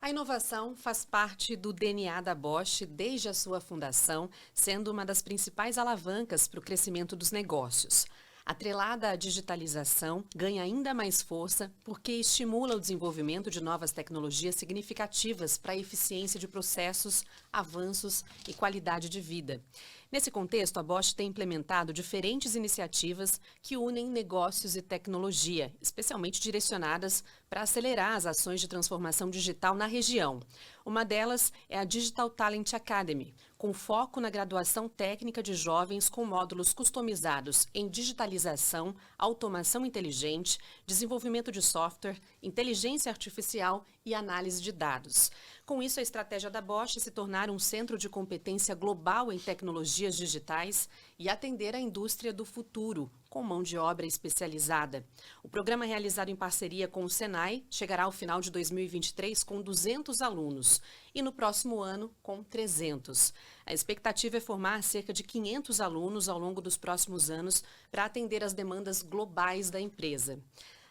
A inovação faz parte do DNA da Bosch desde a sua fundação, sendo uma das principais alavancas para o crescimento dos negócios. Atrelada à digitalização, ganha ainda mais força porque estimula o desenvolvimento de novas tecnologias significativas para a eficiência de processos, avanços e qualidade de vida. Nesse contexto, a Bosch tem implementado diferentes iniciativas que unem negócios e tecnologia, especialmente direcionadas para acelerar as ações de transformação digital na região. Uma delas é a Digital Talent Academy, com foco na graduação técnica de jovens com módulos customizados em digitalização, automação inteligente, desenvolvimento de software, inteligência artificial e análise de dados. Com isso, a estratégia da Bosch é se tornar um centro de competência global em tecnologias digitais e atender a indústria do futuro, com mão de obra especializada. O programa realizado em parceria com o Senai chegará ao final de 2023 com 200 alunos e no próximo ano com 300. A expectativa é formar cerca de 500 alunos ao longo dos próximos anos para atender às demandas globais da empresa.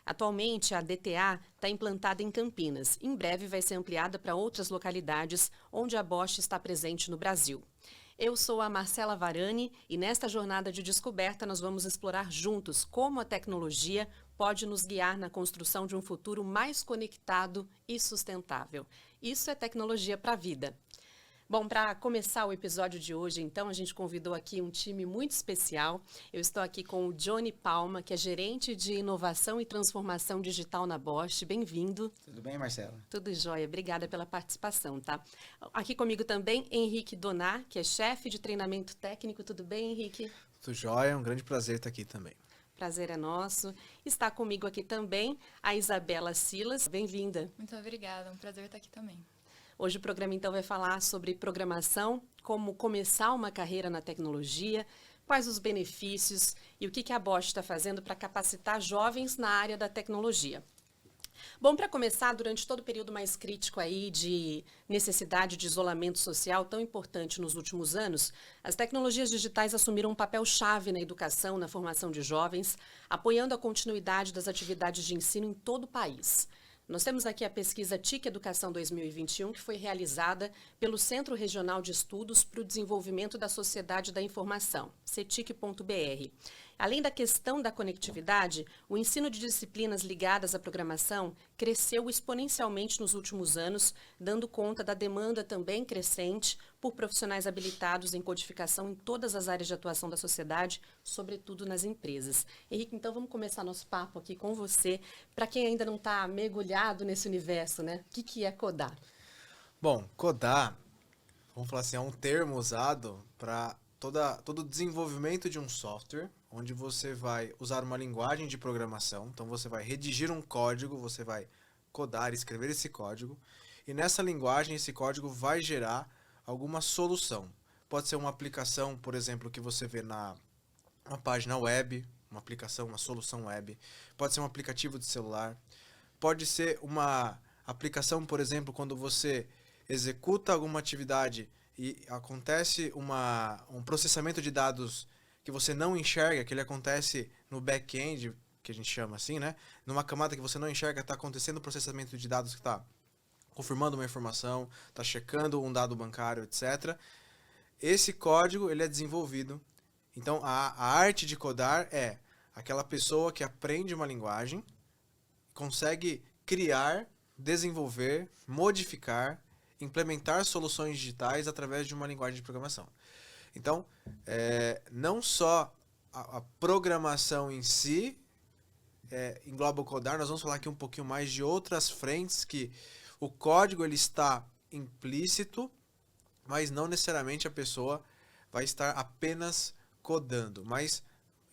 Atualmente, a DTA está implantada em Campinas. Em breve vai ser ampliada para outras localidades onde a Bosch está presente no Brasil. Eu sou a Marcela Varani e nesta jornada de descoberta nós vamos explorar juntos como a tecnologia pode nos guiar na construção de um futuro mais conectado e sustentável. Isso é tecnologia para a vida. Bom, para começar o episódio de hoje, então, a gente convidou aqui um time muito especial. Eu estou aqui com o Johnny Palma, que é gerente de inovação e transformação digital na Bosch. Bem-vindo. Tudo bem, Marcela? Tudo jóia. Obrigada pela participação, tá? Aqui comigo também, Henrique Donar, que é chefe de treinamento técnico. Tudo bem, Henrique? Tudo jóia. Um grande prazer estar aqui também. Prazer é nosso. Está comigo aqui também a Isabela Silas. Bem-vinda. Muito obrigada. Um prazer estar aqui também. Hoje o programa, então, vai falar sobre programação, como começar uma carreira na tecnologia, quais os benefícios e o que a Bosch está fazendo para capacitar jovens na área da tecnologia. Bom, para começar, durante todo o período mais crítico aí de necessidade de isolamento social tão importante nos últimos anos, as tecnologias digitais assumiram um papel-chave na educação, na formação de jovens, apoiando a continuidade das atividades de ensino em todo o país. Nós temos aqui a pesquisa TIC Educação 2021, que foi realizada pelo Centro Regional de Estudos para o Desenvolvimento da Sociedade da Informação, cetic.br. Além da questão da conectividade, o ensino de disciplinas ligadas à programação cresceu exponencialmente nos últimos anos, dando conta da demanda também crescente por profissionais habilitados em codificação em todas as áreas de atuação da sociedade, sobretudo nas empresas. Henrique, então vamos começar nosso papo aqui com você. Para quem ainda não está mergulhado nesse universo, né? O que é codar? Bom, codar, vamos falar assim, é um termo usado para todo o desenvolvimento de um software, onde você vai usar uma linguagem de programação. Então você vai redigir um código, você vai codar, escrever esse código, e nessa linguagem esse código vai gerar alguma solução. Pode ser uma aplicação, por exemplo, que você vê na uma página web, uma aplicação, uma solução web. Pode ser um aplicativo de celular. Pode ser uma aplicação, por exemplo, quando você executa alguma atividade e acontece um processamento de dados que você não enxerga, que ele acontece no back-end, que a gente chama assim, né? Numa camada que você não enxerga, está acontecendo o processamento de dados que está confirmando uma informação, está checando um dado bancário, etc. Esse código ele é desenvolvido. Então, a arte de codar é aquela pessoa que aprende uma linguagem, consegue criar, desenvolver, modificar, implementar soluções digitais através de uma linguagem de programação. Então, não só a programação em si engloba o codar, nós vamos falar aqui um pouquinho mais de outras frentes que o código ele está implícito, mas não necessariamente a pessoa vai estar apenas codando. Mas,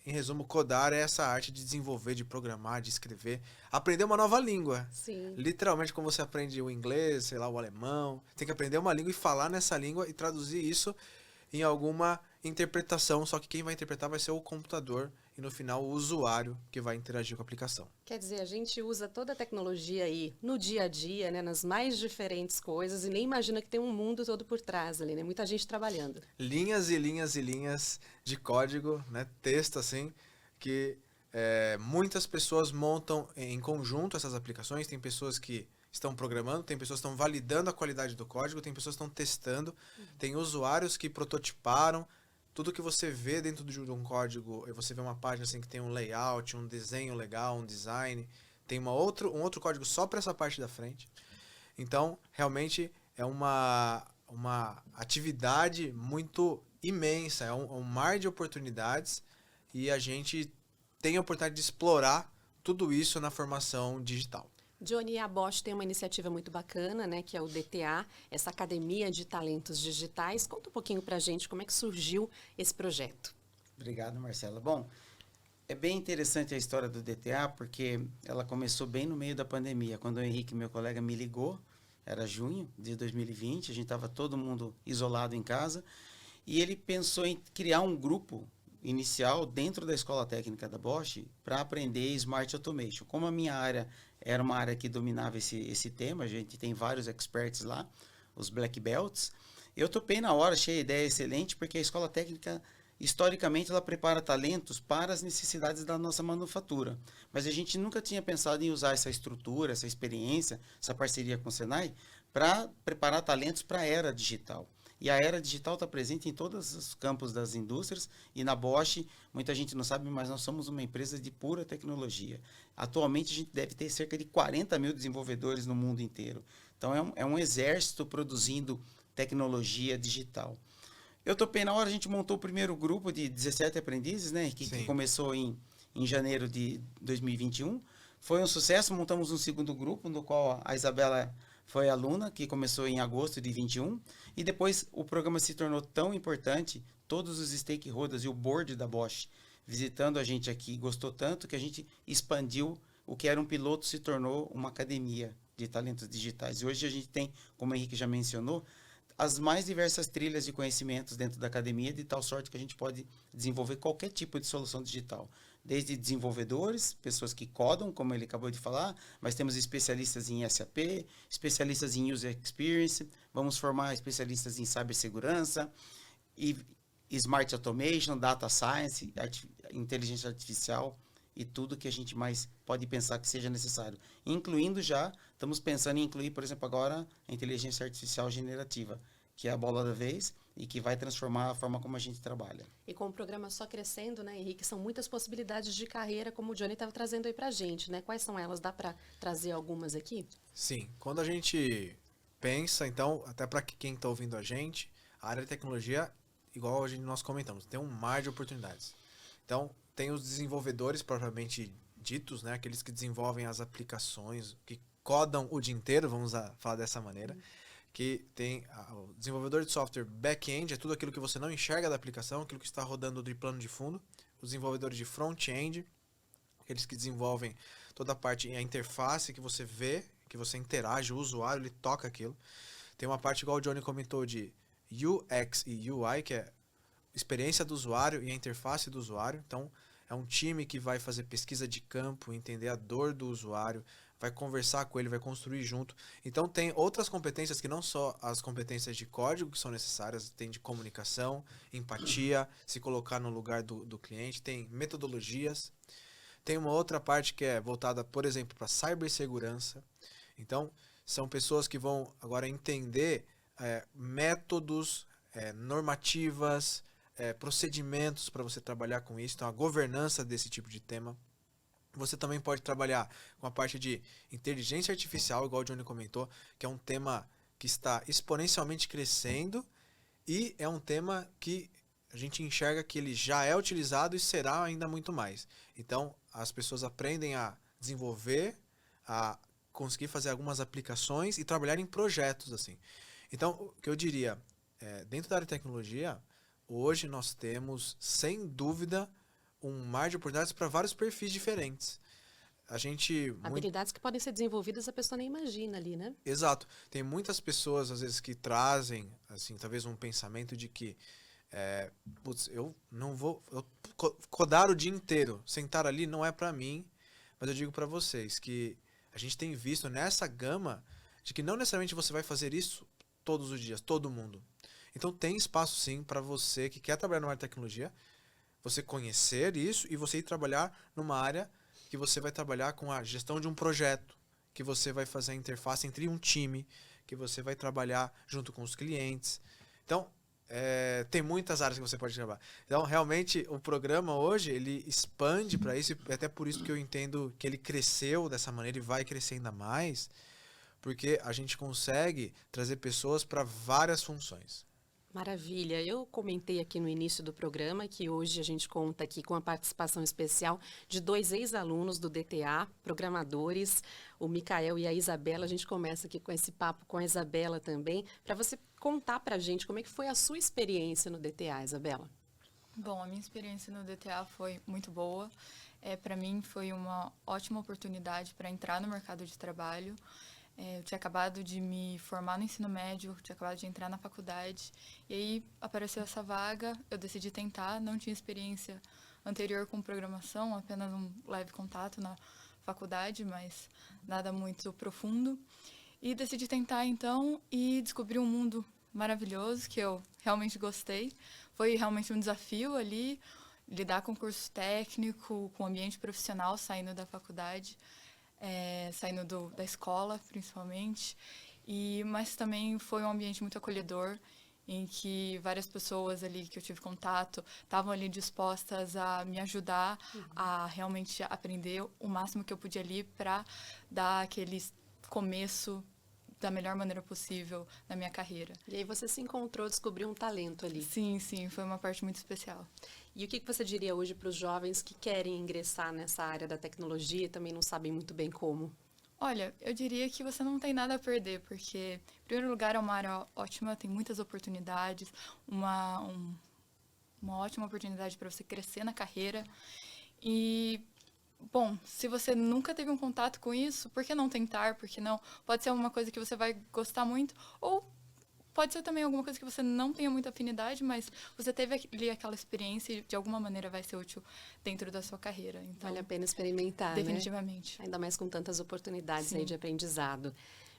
em resumo, codar é essa arte de desenvolver, de programar, de escrever, aprender uma nova língua. Sim. Literalmente, como você aprende o inglês, sei lá, o alemão, tem que aprender uma língua e falar nessa língua e traduzir isso em alguma interpretação, só que quem vai interpretar vai ser o computador e no final o usuário que vai interagir com a aplicação. Quer dizer, a gente usa toda a tecnologia aí no dia a dia, né, nas mais diferentes coisas e nem imagina que tem um mundo todo por trás ali, né? Muita gente trabalhando. Linhas e linhas e linhas de código, né, texto assim, que muitas pessoas montam em conjunto essas aplicações. Tem pessoas que estão programando, tem pessoas que estão validando a qualidade do código, tem pessoas que estão testando, tem usuários que prototiparam. Tudo que você vê dentro de um código, você vê uma página assim que tem um layout, um desenho legal, um design, tem um outro código só para essa parte da frente. Então, realmente é uma atividade muito imensa, é um mar de oportunidades e a gente tem a oportunidade de explorar tudo isso na formação digital. Johnny, a Bosch tem uma iniciativa muito bacana, né, que é o DTA, essa Academia de Talentos Digitais. Conta um pouquinho para a gente como é que surgiu esse projeto. Obrigado, Marcela. Bom, é bem interessante a história do DTA, porque ela começou bem no meio da pandemia, quando o Henrique, meu colega, me ligou, era junho de 2020, a gente estava todo mundo isolado em casa, e ele pensou em criar um grupo inicial dentro da Escola Técnica da Bosch para aprender Smart Automation. Como a minha área era uma área que dominava esse tema, a gente tem vários experts lá, os Black Belts, eu topei na hora, achei a ideia excelente, porque a Escola Técnica, historicamente, ela prepara talentos para as necessidades da nossa manufatura. Mas a gente nunca tinha pensado em usar essa estrutura, essa experiência, essa parceria com o Senai, para preparar talentos para a era digital. E a era digital está presente em todos os campos das indústrias e na Bosch, muita gente não sabe, mas nós somos uma empresa de pura tecnologia. Atualmente a gente deve ter cerca de 40 mil desenvolvedores no mundo inteiro. Então é um exército produzindo tecnologia digital. Eu topei na hora, a gente montou o primeiro grupo de 17 aprendizes, né, que começou em janeiro de 2021. Foi um sucesso, montamos um segundo grupo, no qual a Isabela foi aluna, que começou em agosto de 21, e depois o programa se tornou tão importante, todos os stakeholders e o board da Bosch visitando a gente aqui, gostou tanto que a gente expandiu o que era um piloto, se tornou uma academia de talentos digitais. E hoje a gente tem, como o Henrique já mencionou, as mais diversas trilhas de conhecimentos dentro da academia, de tal sorte que a gente pode desenvolver qualquer tipo de solução digital. Desde desenvolvedores, pessoas que codam, como ele acabou de falar, mas temos especialistas em SAP, especialistas em User Experience, vamos formar especialistas em cibersegurança, e Smart Automation, Data Science, inteligência artificial e tudo que a gente mais pode pensar que seja necessário. Incluindo já, estamos pensando em incluir, por exemplo, agora a inteligência artificial generativa, que é a bola da vez e que vai transformar a forma como a gente trabalha. E com o programa só crescendo, né, Henrique, são muitas possibilidades de carreira, como o Johnny estava trazendo aí pra gente, né? Quais são elas? Dá para trazer algumas aqui? Sim, quando a gente pensa, então, até para quem está ouvindo a gente, a área de tecnologia, igual nós comentamos, tem um mar de oportunidades. Então, tem os desenvolvedores propriamente ditos, né, aqueles que desenvolvem as aplicações, que codam o dia inteiro, vamos falar dessa maneira, que tem o desenvolvedor de software back-end, é tudo aquilo que você não enxerga da aplicação, aquilo que está rodando de plano de fundo, os desenvolvedores de front-end, aqueles que desenvolvem toda a parte, a interface que você vê, que você interage, o usuário, ele toca aquilo. Tem uma parte, igual o Johnny comentou, de UX e UI, que é experiência do usuário e a interface do usuário. Então, é um time que vai fazer pesquisa de campo, entender a dor do usuário, vai conversar com ele, vai construir junto. Então, tem outras competências que não só as competências de código que são necessárias, tem de comunicação, empatia, se colocar no lugar do cliente, tem metodologias. Tem uma outra parte que é voltada, por exemplo, para cibersegurança. Então, são pessoas que vão agora entender métodos, normativas, procedimentos para você trabalhar com isso. Então, a governança desse tipo de tema. Você também pode trabalhar com a parte de inteligência artificial, igual o Johnny comentou, que é um tema que está exponencialmente crescendo e é um tema que a gente enxerga que ele já é utilizado e será ainda muito mais. Então, as pessoas aprendem a desenvolver, a conseguir fazer algumas aplicações e trabalhar em projetos, assim. Então, o que eu diria, dentro da área de tecnologia, hoje nós temos, sem dúvida, um mar de oportunidades para vários perfis diferentes. Habilidades que podem ser desenvolvidas, a pessoa nem imagina ali, né? Exato. Tem muitas pessoas, às vezes, que trazem, assim, talvez um pensamento de que eu não vou codar o dia inteiro, sentar ali não é para mim, mas eu digo para vocês que a gente tem visto nessa gama de que não necessariamente você vai fazer isso todos os dias, todo mundo. Então tem espaço sim para você que quer trabalhar numa área de tecnologia, você conhecer isso e você ir trabalhar numa área que você vai trabalhar com a gestão de um projeto, que você vai fazer a interface entre um time, que você vai trabalhar junto com os clientes. Então, tem muitas áreas que você pode trabalhar. Então, realmente, o programa hoje, ele expande para isso, e até por isso que eu entendo que ele cresceu dessa maneira e vai crescer ainda mais, porque a gente consegue trazer pessoas para várias funções. Maravilha. Eu comentei aqui no início do programa que hoje a gente conta aqui com a participação especial de 2 ex-alunos do DTA, programadores, o Micael e a Isabela. A gente começa aqui com esse papo com a Isabela também, para você contar para a gente como é que foi a sua experiência no DTA, Isabela. Bom, a minha experiência no DTA foi muito boa. Para mim, foi uma ótima oportunidade para entrar no mercado de trabalho. Eu tinha acabado de me formar no ensino médio, tinha acabado de entrar na faculdade. E aí apareceu essa vaga, eu decidi tentar, não tinha experiência anterior com programação, apenas um leve contato na faculdade, mas nada muito profundo. E decidi tentar então e descobri um mundo maravilhoso que eu realmente gostei. Foi realmente um desafio ali, lidar com curso técnico, com ambiente profissional saindo da faculdade. Saindo da escola, principalmente, mas também foi um ambiente muito acolhedor, em que várias pessoas ali que eu tive contato estavam ali dispostas a me ajudar a realmente aprender o máximo que eu podia ali para dar aquele começo da melhor maneira possível na minha carreira. E aí você se encontrou, descobriu um talento ali. Sim, foi uma parte muito especial. E o que você diria hoje para os jovens que querem ingressar nessa área da tecnologia e também não sabem muito bem como? Olha, eu diria que você não tem nada a perder, porque, em primeiro lugar, é uma área ótima, tem muitas oportunidades, uma ótima oportunidade para você crescer na carreira. E, bom, se você nunca teve um contato com isso, por que não tentar? Por que não? Pode ser alguma coisa que você vai gostar muito, ou pode ser também alguma coisa que você não tenha muita afinidade, mas você teve ali aquela experiência e de alguma maneira vai ser útil dentro da sua carreira. Então, vale a pena experimentar, definitivamente. Né? Ainda mais com tantas oportunidades Sim. aí de aprendizado.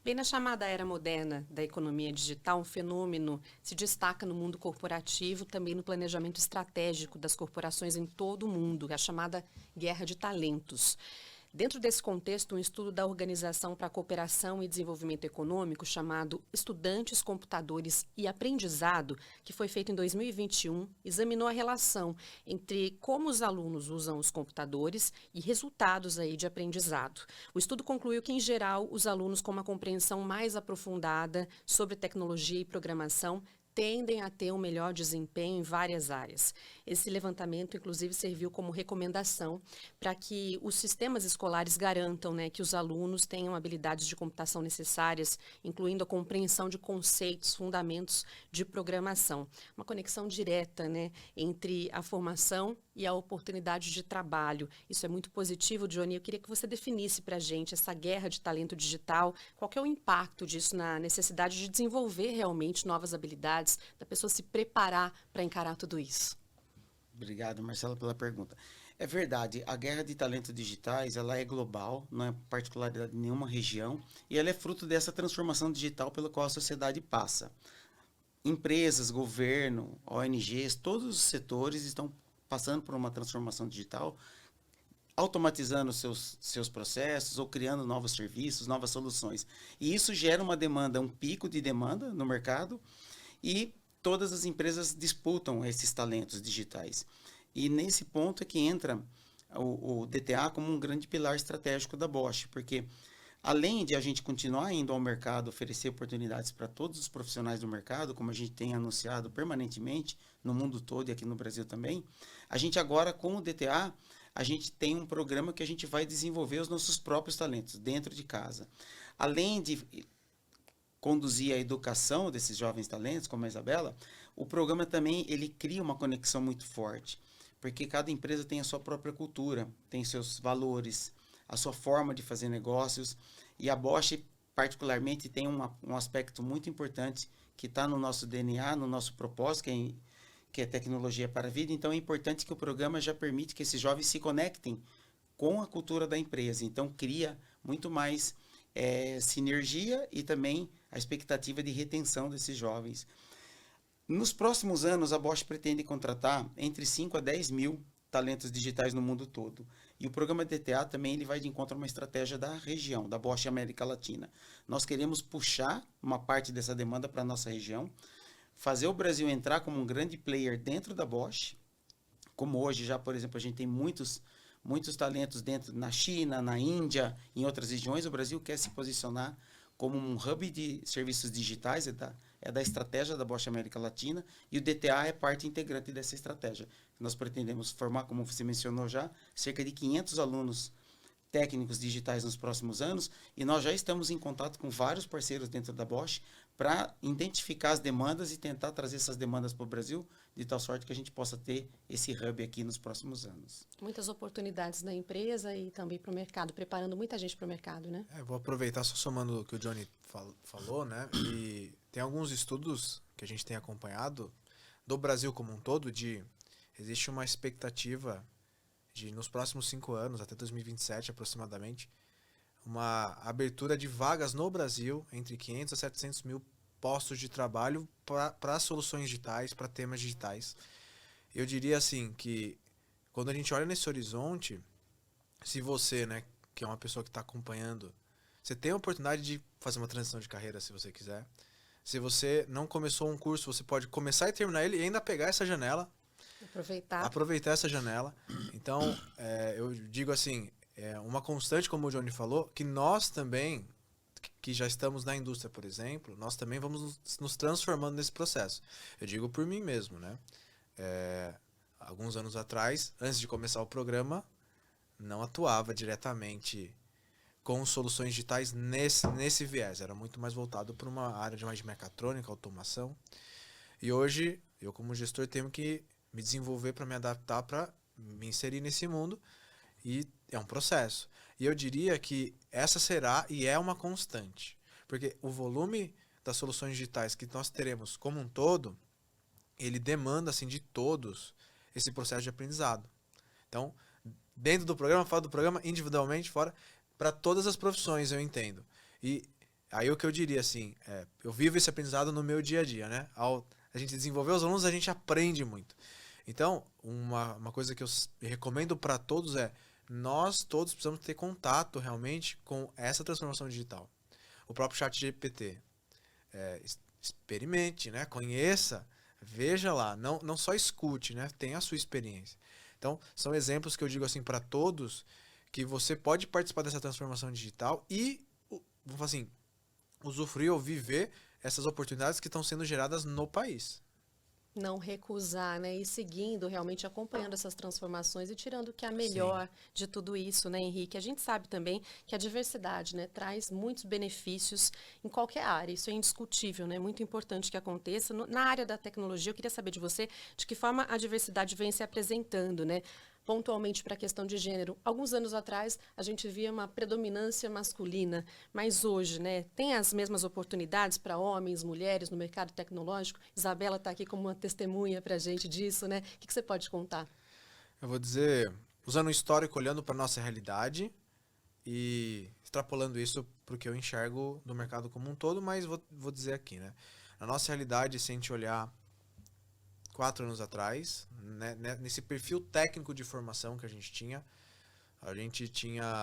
Bem, na chamada era moderna da economia digital, um fenômeno se destaca no mundo corporativo, também no planejamento estratégico das corporações em todo o mundo, a chamada guerra de talentos. Dentro desse contexto, um estudo da Organização para a Cooperação e Desenvolvimento Econômico, chamado Estudantes, Computadores e Aprendizado, que foi feito em 2021, examinou a relação entre como os alunos usam os computadores e resultados aí de aprendizado. O estudo concluiu que, em geral, os alunos com uma compreensão mais aprofundada sobre tecnologia e programação tendem a ter um melhor desempenho em várias áreas. Esse levantamento, inclusive, serviu como recomendação para que os sistemas escolares garantam, né, que os alunos tenham habilidades de computação necessárias, incluindo a compreensão de conceitos, fundamentos de programação. Uma conexão direta, né, entre a formação e a oportunidade de trabalho. Isso é muito positivo, Johnny. Eu queria que você definisse para a gente essa guerra de talento digital, qual que é o impacto disso na necessidade de desenvolver realmente novas habilidades, da pessoa se preparar para encarar tudo isso. Obrigado, Marcela, pela pergunta. É verdade, a guerra de talentos digitais, ela é global, não é particularidade de nenhuma região, e ela é fruto dessa transformação digital pela qual a sociedade passa. Empresas, governo, ONGs, todos os setores estão passando por uma transformação digital, automatizando seus processos ou criando novos serviços, novas soluções. E isso gera uma demanda, um pico de demanda no mercado, e todas as empresas disputam esses talentos digitais. E nesse ponto é que entra o DTA como um grande pilar estratégico da Bosch, porque além de a gente continuar indo ao mercado, oferecer oportunidades para todos os profissionais do mercado, como a gente tem anunciado permanentemente no mundo todo e aqui no Brasil também, a gente agora, com o DTA, a gente tem um programa que a gente vai desenvolver os nossos próprios talentos dentro de casa. Além de conduzir a educação desses jovens talentos, como a Isabela, o programa também ele cria uma conexão muito forte, porque cada empresa tem a sua própria cultura, tem seus valores, a sua forma de fazer negócios, e a Bosch particularmente tem um aspecto muito importante que está no nosso DNA, no nosso propósito, que é tecnologia para a vida. Então é importante que o programa já permite que esses jovens se conectem com a cultura da empresa, então cria muito mais sinergia e também a expectativa de retenção desses jovens. Nos próximos anos, a Bosch pretende contratar entre 5 a 10 mil talentos digitais no mundo todo. E o programa DTA também ele vai de encontro a uma estratégia da região, da Bosch América Latina. Nós queremos puxar uma parte dessa demanda para a nossa região, fazer o Brasil entrar como um grande player dentro da Bosch, como hoje já, por exemplo, a gente tem muitos talentos dentro na China, na Índia, em outras regiões. O Brasil quer se posicionar como um hub de serviços digitais, é da estratégia da Bosch América Latina, e o DTA é parte integrante dessa estratégia. Nós pretendemos formar, como você mencionou já, cerca de 500 alunos técnicos digitais nos próximos anos, e nós já estamos em contato com vários parceiros dentro da Bosch para identificar as demandas e tentar trazer essas demandas para o Brasil, de tal sorte que a gente possa ter esse hub aqui nos próximos anos. Muitas oportunidades na empresa e também para o mercado, preparando muita gente para o mercado, né? Vou aproveitar só somando o que o Johnny falou, né? E tem alguns estudos que a gente tem acompanhado do Brasil como um todo, existe uma expectativa de, nos próximos 5 anos, até 2027 aproximadamente, uma abertura de vagas no Brasil entre 500 a 700 mil postos de trabalho para soluções digitais, para temas digitais. Eu diria assim que quando a gente olha nesse horizonte, se você, né, que é uma pessoa que está acompanhando, você tem a oportunidade de fazer uma transição de carreira se você quiser. Se você não começou um curso, você pode começar e terminar ele e ainda pegar essa janela. Aproveitar essa janela. Então, eu digo assim, uma constante, como o Johnny falou, que nós também, que já estamos na indústria, por exemplo, nós também vamos nos transformando nesse processo. Eu digo por mim mesmo, né? Alguns anos atrás, antes de começar o programa, não atuava diretamente com soluções digitais nesse viés. Era muito mais voltado para uma área de mais de mecatrônica, automação. E hoje, eu como gestor tenho que me desenvolver para me adaptar, para me inserir nesse mundo, e é um processo. E eu diria que essa será e é uma constante, porque o volume das soluções digitais que nós teremos como um todo, ele demanda assim de todos esse processo de aprendizado. Então, dentro do programa, falo do programa individualmente, fora, para todas as profissões, eu entendo. E aí o que eu diria assim, eu vivo esse aprendizado no meu dia a dia, né? Ao a gente desenvolver os alunos, a gente aprende muito. Então, uma coisa que eu recomendo para todos nós todos precisamos ter contato realmente com essa transformação digital. O próprio ChatGPT, experimente, né? Conheça, veja lá, não só escute, né? Tenha a sua experiência. Então, são exemplos que eu digo assim para todos, que você pode participar dessa transformação digital e, vamos falar assim, usufruir ou viver essas oportunidades que estão sendo geradas no país. Não recusar, né? E seguindo, realmente acompanhando essas transformações e tirando o que é melhor de tudo isso, né, Henrique? A gente sabe também que a diversidade, né, traz muitos benefícios em qualquer área. Isso é indiscutível, né? Muito importante que aconteça. Na área da tecnologia, eu queria saber de você de que forma a diversidade vem se apresentando, né? Pontualmente para a questão de gênero. Alguns anos atrás, a gente via uma predominância masculina, mas hoje, né, tem as mesmas oportunidades para homens, mulheres no mercado tecnológico? Isabela está aqui como uma testemunha para a gente disso, né? O que você pode contar? Eu vou dizer, usando o histórico, olhando para a nossa realidade e extrapolando isso para o que eu enxergo do mercado como um todo, mas vou dizer aqui, né? Na nossa realidade, se a gente olhar 4 anos atrás, né, nesse perfil técnico de formação que a gente tinha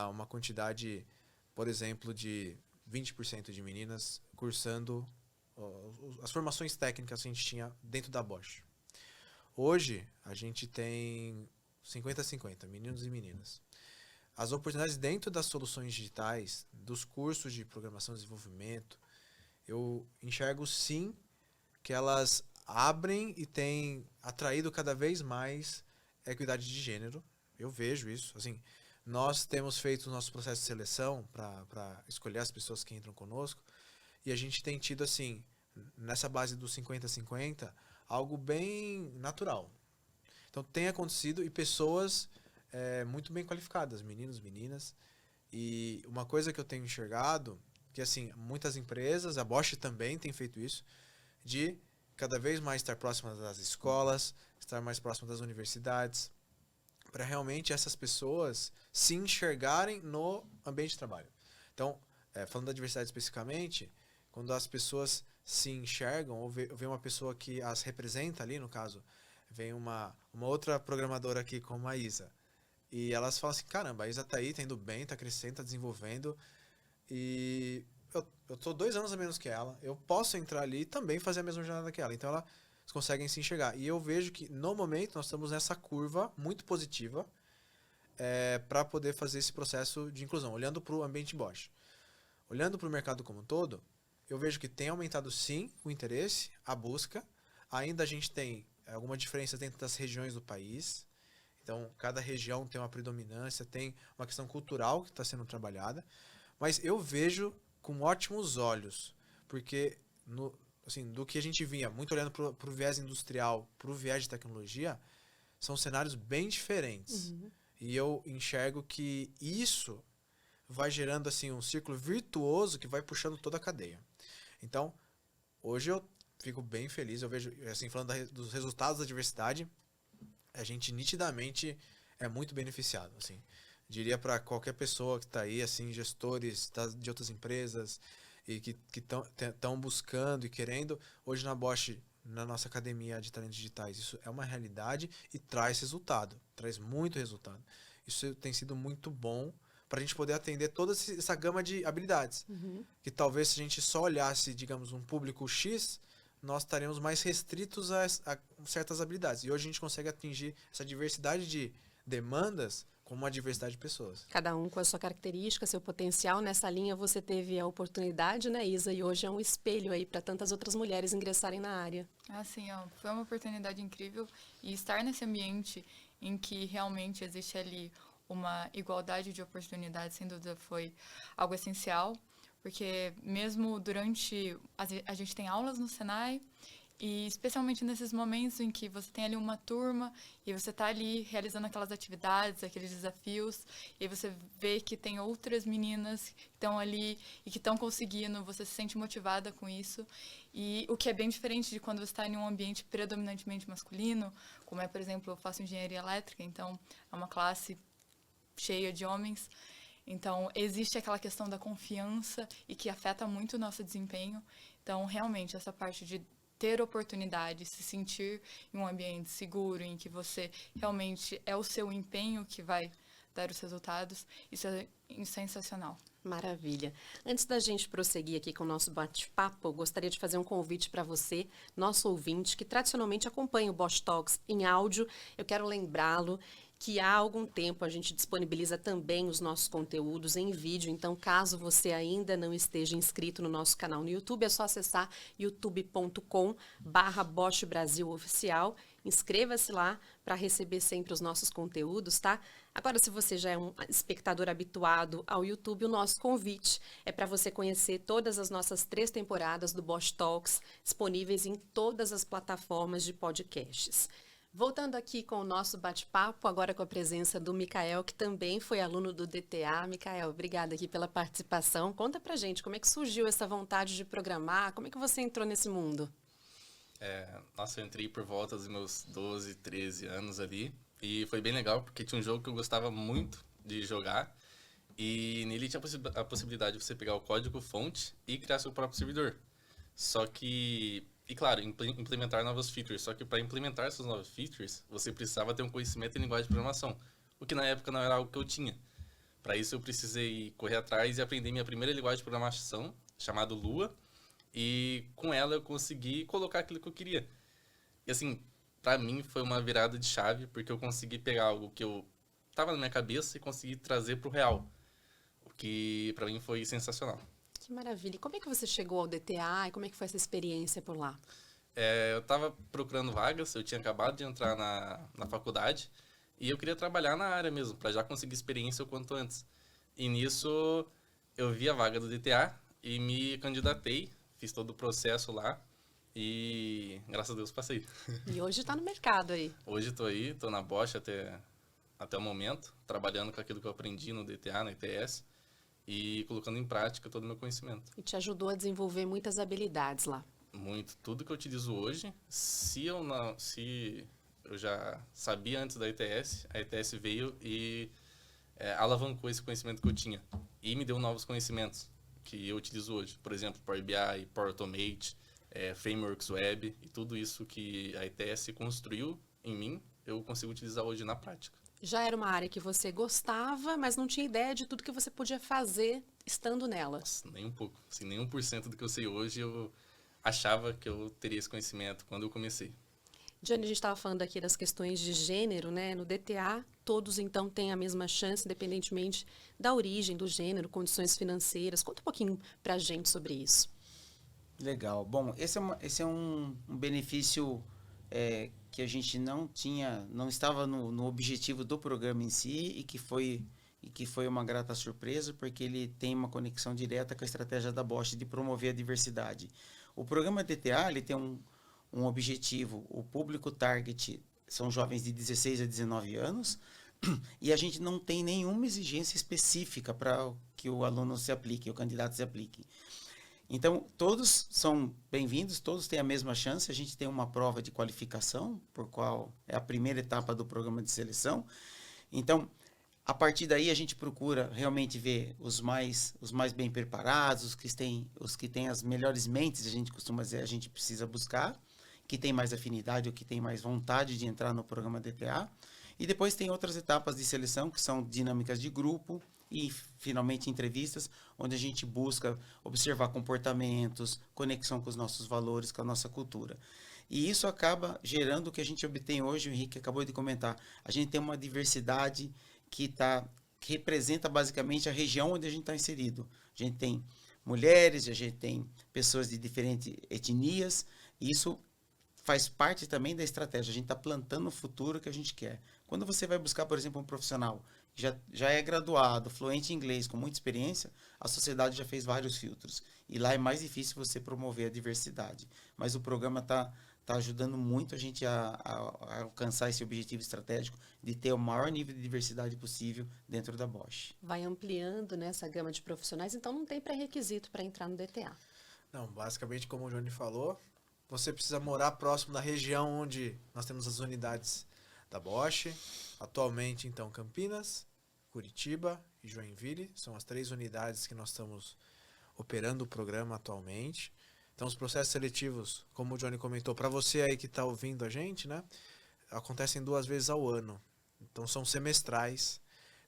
uma quantidade, por exemplo, de 20% de meninas cursando as formações técnicas que a gente tinha dentro da Bosch. Hoje, a gente tem 50-50, meninos e meninas. As oportunidades dentro das soluções digitais, dos cursos de programação e desenvolvimento, eu enxergo sim que elas abrem e têm atraído cada vez mais a equidade de gênero. Eu vejo isso. Assim, nós temos feito o nosso processo de seleção para escolher as pessoas que entram conosco, e a gente tem tido, assim, nessa base do 50-50, algo bem natural. Então tem acontecido, e pessoas muito bem qualificadas, meninos, meninas. E uma coisa que eu tenho enxergado, que assim, muitas empresas, a Bosch também tem feito isso, de cada vez mais estar próxima das escolas, estar mais próxima das universidades, para realmente essas pessoas se enxergarem no ambiente de trabalho. Então, falando da diversidade especificamente, quando as pessoas se enxergam, ou vê uma pessoa que as representa ali, no caso, vem uma outra programadora aqui, como a Isa. E elas falam assim, caramba, a Isa tá aí, tá indo bem, tá crescendo, tá desenvolvendo. E eu tô 2 anos a menos que ela. Eu posso entrar ali e também fazer a mesma jornada que ela. Então elas conseguem se enxergar. E eu vejo que, no momento, nós estamos nessa curva muito positiva para poder fazer esse processo de inclusão, olhando para o ambiente Bosch. Olhando para o mercado como um todo, eu vejo que tem aumentado sim o interesse, a busca. Ainda a gente tem alguma diferença dentro das regiões do país. Então, cada região tem uma predominância, tem uma questão cultural que está sendo trabalhada. Mas eu vejo com ótimos olhos, porque assim, do que a gente vinha, muito olhando para o viés industrial, para o viés de tecnologia, são cenários bem diferentes. Uhum. E eu enxergo que isso vai gerando assim um círculo virtuoso que vai puxando toda a cadeia. Então, hoje eu fico bem feliz, eu vejo, assim, falando dos resultados da diversidade, a gente nitidamente é muito beneficiado, assim. Diria para qualquer pessoa que está aí, assim, gestores de outras empresas e que estão buscando e querendo, hoje na Bosch, na nossa academia de talentos digitais, isso é uma realidade e traz resultado, traz muito resultado. Isso tem sido muito bom para a gente poder atender toda essa gama de habilidades. Uhum. Que talvez se a gente só olhasse, digamos, um público X, nós estaremos mais restritos a certas habilidades. E hoje a gente consegue atingir essa diversidade de demandas com uma diversidade de pessoas. Cada um com a sua característica, seu potencial. Nessa linha você teve a oportunidade, né, Isa? E hoje é um espelho aí para tantas outras mulheres ingressarem na área. Assim, foi uma oportunidade incrível. E estar nesse ambiente em que realmente existe ali uma igualdade de oportunidades, sem dúvida, foi algo essencial. Porque mesmo durante... A gente tem aulas no Senai, e especialmente nesses momentos em que você tem ali uma turma e você está ali realizando aquelas atividades, aqueles desafios, e você vê que tem outras meninas que estão ali e que estão conseguindo, você se sente motivada com isso. E o que é bem diferente de quando você está em um ambiente predominantemente masculino, como é, por exemplo, eu faço engenharia elétrica, então é uma classe cheia de homens. Então, existe aquela questão da confiança e que afeta muito o nosso desempenho. Então, realmente, essa parte de ter oportunidade, se sentir em um ambiente seguro, em que você realmente é o seu empenho que vai dar os resultados, isso é sensacional. Maravilha. Antes da gente prosseguir aqui com o nosso bate-papo, eu gostaria de fazer um convite para você, nosso ouvinte, que tradicionalmente acompanha o Bosch Talks em áudio. Eu quero lembrá-lo que há algum tempo a gente disponibiliza também os nossos conteúdos em vídeo, então caso você ainda não esteja inscrito no nosso canal no YouTube, é só acessar youtube.com/Bosch Brasil Oficial, inscreva-se lá para receber sempre os nossos conteúdos, tá? Agora, se você já é um espectador habituado ao YouTube, o nosso convite é para você conhecer todas as nossas 3 temporadas do Bosch Talks, disponíveis em todas as plataformas de podcasts. Voltando aqui com o nosso bate-papo, agora com a presença do Mikael, que também foi aluno do DTA. Mikael, obrigada aqui pela participação. Conta pra gente, como é que surgiu essa vontade de programar? Como é que você entrou nesse mundo? Nossa, eu entrei por volta dos meus 12, 13 anos ali. E foi bem legal, porque tinha um jogo que eu gostava muito de jogar. E nele tinha a possibilidade de você pegar o código-fonte e criar seu próprio servidor. Só que... E claro, implementar novas features. Só que para implementar essas novas features, você precisava ter um conhecimento em linguagem de programação. O que na época não era algo que eu tinha. Para isso eu precisei correr atrás e aprender minha primeira linguagem de programação, chamada Lua. E com ela eu consegui colocar aquilo que eu queria. E assim, para mim foi uma virada de chave, porque eu consegui pegar algo que eu estava na minha cabeça e consegui trazer para o real. O que para mim foi sensacional. Que maravilha. E como é que você chegou ao DTA e como é que foi essa experiência por lá? Eu estava procurando vagas, eu tinha acabado de entrar na faculdade e eu queria trabalhar na área mesmo, para já conseguir experiência o quanto antes. E nisso eu vi a vaga do DTA e me candidatei, fiz todo o processo lá e graças a Deus passei. E hoje está no mercado aí. Hoje estou aí, estou na Bosch até o momento, trabalhando com aquilo que eu aprendi no DTA, no ITS. E colocando em prática todo o meu conhecimento. E te ajudou a desenvolver muitas habilidades lá. Muito. Tudo que eu utilizo hoje, se eu já sabia antes da ETS, a ETS veio e alavancou esse conhecimento que eu tinha. E me deu novos conhecimentos que eu utilizo hoje. Por exemplo, Power BI, Power Automate, Frameworks Web e tudo isso que a ETS construiu em mim, eu consigo utilizar hoje na prática. Já era uma área que você gostava, mas não tinha ideia de tudo que você podia fazer estando nela. Nossa, nem um pouco. Assim, nem 1% do que eu sei hoje eu achava que eu teria esse conhecimento quando eu comecei. Johnny, a gente estava falando aqui das questões de gênero, né? No DTA, todos então têm a mesma chance, independentemente da origem, do gênero, condições financeiras. Conta um pouquinho para a gente sobre isso. Legal. Bom, esse é um benefício que a gente não estava no objetivo do programa em si e que foi uma grata surpresa, porque ele tem uma conexão direta com a estratégia da Bosch de promover a diversidade. O programa DTA, ele tem um objetivo, o público target são jovens de 16 a 19 anos, e a gente não tem nenhuma exigência específica para que o aluno se aplique, o candidato se aplique. Então, todos são bem-vindos, todos têm a mesma chance. A gente tem uma prova de qualificação, por qual é a primeira etapa do programa de seleção. Então, a partir daí, a gente procura realmente ver os mais bem preparados, os que têm as melhores mentes, a gente costuma dizer, a gente precisa buscar, que tem mais afinidade ou que tem mais vontade de entrar no programa DTA. E depois tem outras etapas de seleção, que são dinâmicas de grupo, e finalmente entrevistas, onde a gente busca observar comportamentos, conexão com os nossos valores, com a nossa cultura. E isso acaba gerando o que a gente obtém hoje, o Henrique acabou de comentar. A gente tem uma diversidade que representa basicamente a região onde a gente está inserido. A gente tem mulheres, a gente tem pessoas de diferentes etnias, e isso faz parte também da estratégia. A gente está plantando o futuro que a gente quer. Quando você vai buscar, por exemplo, um profissional já é graduado, fluente em inglês, com muita experiência, a sociedade já fez vários filtros. E lá é mais difícil você promover a diversidade. Mas o programa está ajudando muito a gente a alcançar esse objetivo estratégico de ter o maior nível de diversidade possível dentro da Bosch. Vai ampliando, né, essa gama de profissionais, então não tem pré-requisito para entrar no DTA. Não, basicamente, como o Johnny falou, você precisa morar próximo da região onde nós temos as unidades da Bosch. Atualmente, então, Campinas, Curitiba e Joinville são as 3 unidades que nós estamos operando o programa atualmente. Então, os processos seletivos, como o Johnny comentou, para você aí que está ouvindo a gente, né, acontecem 2 vezes ao ano. Então, são semestrais.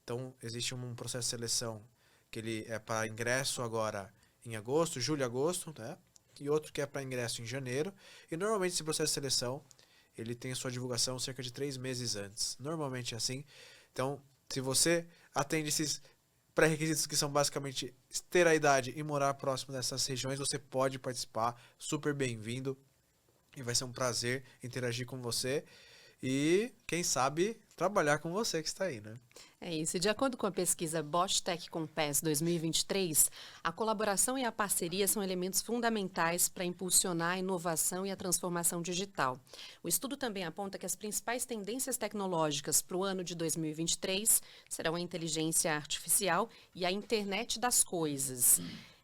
Então, existe um processo de seleção que ele é para ingresso agora em agosto, julho e agosto, né? E outro que é para ingresso em janeiro. E normalmente esse processo de seleção ele tem a sua divulgação cerca de 3 meses antes. Normalmente é assim. Então, se você atende esses pré-requisitos que são basicamente ter a idade e morar próximo dessas regiões, você pode participar. Super bem-vindo. E vai ser um prazer interagir com você. E, quem sabe, trabalhar com você que está aí, né? É isso. De acordo com a pesquisa Bosch Tech Compass 2023, a colaboração e a parceria são elementos fundamentais para impulsionar a inovação e a transformação digital. O estudo também aponta que as principais tendências tecnológicas para o ano de 2023 serão a inteligência artificial e a internet das coisas.